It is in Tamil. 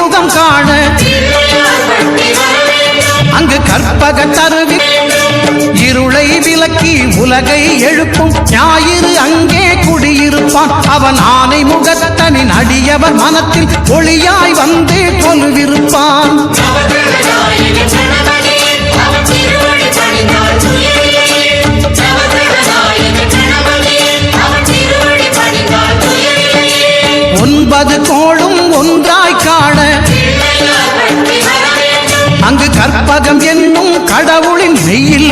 திருமுகம் காண அங்கு கற்பக தருவி இருளை விலக்கி உலகை எழுப்பும் ஞாயிறு அங்கே குடியிருப்பான் அவன் ஆனை முகத்தனின் அடியவர் மனத்தில் ஒளியாய் வந்து கொலுவிருப்பான் ஒன்பது கோளும் ஒன்றாய் காண அங்கு கற்பகம் என்னும் கடவுளின் மெய்யில்